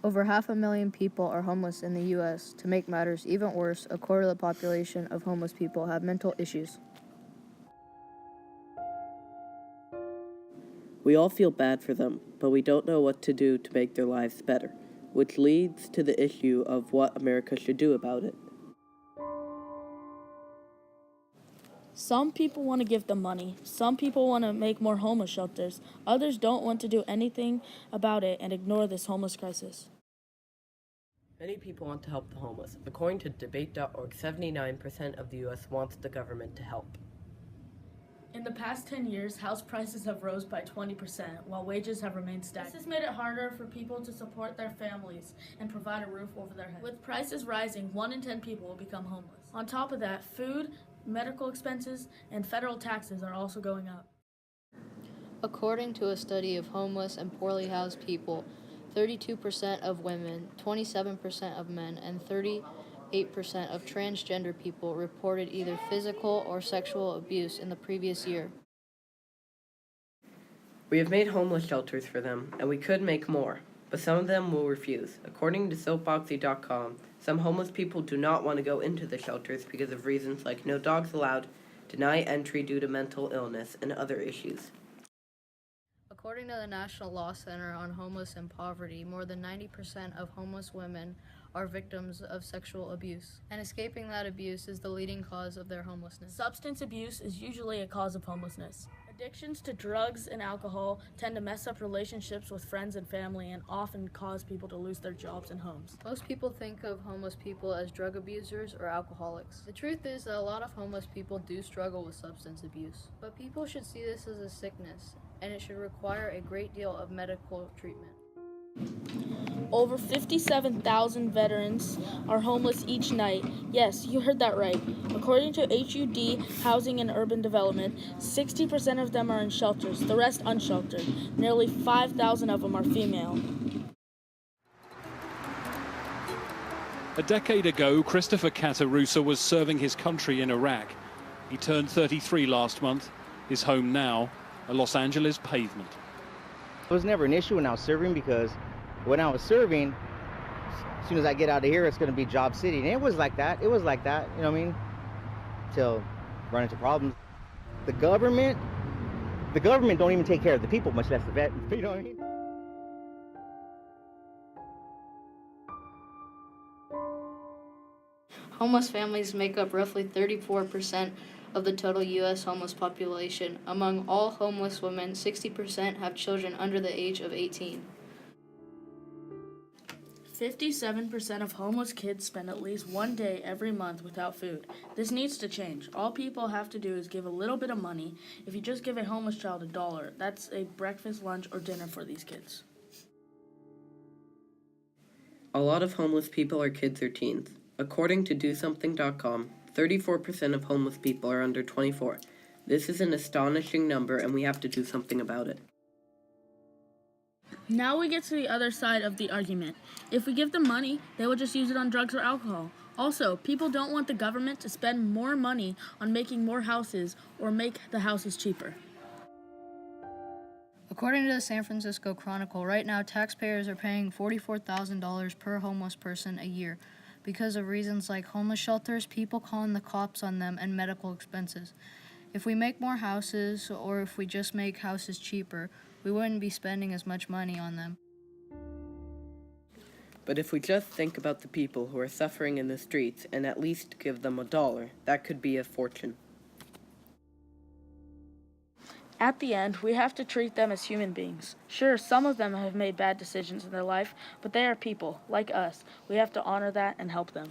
Over 500,000 people are homeless in the U.S. To make matters even worse, a quarter of the population of homeless people have mental issues. We all feel bad for them, but we don't know what to do to make their lives better, which leads to the issue of what America should do about it. Some people want to give them money. Some people want to make more homeless shelters. Others don't want to do anything about it and ignore this homeless crisis. Many people want to help the homeless. According to Debate.org, 79% of the U.S. wants the government to help. In the past 10 years, house prices have rose by 20%, while wages have remained stagnant. This has made it harder for people to support their families and provide a roof over their heads. With prices rising, 1 in 10 people will become homeless. On top of that, food, medical expenses, and federal taxes are also going up. According to a study of homeless and poorly housed people, 32% of women, 27% of men, and 38% of transgender people reported either physical or sexual abuse in the previous year. We have made homeless shelters for them, and we could make more, but some of them will refuse. According to Soapboxy.com, some homeless people do not want to go into the shelters because of reasons like no dogs allowed, deny entry due to mental illness, and other issues. According to the National Law Center on Homeless and Poverty, more than 90% of homeless women are victims of sexual abuse, and escaping that abuse is the leading cause of their homelessness. Substance abuse is usually a cause of homelessness. Addictions to drugs and alcohol tend to mess up relationships with friends and family and often cause people to lose their jobs and homes. Most people think of homeless people as drug abusers or alcoholics. The truth is that a lot of homeless people do struggle with substance abuse, but people should see this as a sickness, and it should require a great deal of medical treatment. Over 57,000 veterans are homeless each night. Yes, you heard that right. According to HUD Housing and Urban Development, 60% of them are in shelters, the rest unsheltered. Nearly 5,000 of them are female. A decade ago, Christopher Catarusa was serving his country in Iraq. He turned 33 last month. His home now, a Los Angeles pavement. It was never an issue when I was serving because when I was serving, as soon as I get out of here, it's going to be Job City. And it was like that. You know what I mean? Till run into problems. The government don't even take care of the people, much less the veterans. You know what I mean? Homeless families make up roughly 34% of the total U.S. homeless population. Among all homeless women, 60% have children under the age of 18. 57% of homeless kids spend at least one day every month without food. This needs to change. All people have to do is give a little bit of money. If you just give a homeless child $1, that's a breakfast, lunch, or dinner for these kids. A lot of homeless people are kids or teens. According to DoSomething.com, 34% of homeless people are under 24. This is an astonishing number, and we have to do something about it. Now we get to the other side of the argument. If we give them money, they will just use it on drugs or alcohol. Also, people don't want the government to spend more money on making more houses or make the houses cheaper. According to the San Francisco Chronicle, right now taxpayers are paying $44,000 per homeless person a year because of reasons like homeless shelters, people calling the cops on them, and medical expenses. If we make more houses, or if we just make houses cheaper, we wouldn't be spending as much money on them. But if we just think about the people who are suffering in the streets and at least give them $1, that could be a fortune. At the end, we have to treat them as human beings. Sure, some of them have made bad decisions in their life, but they are people, like us. We have to honor that and help them.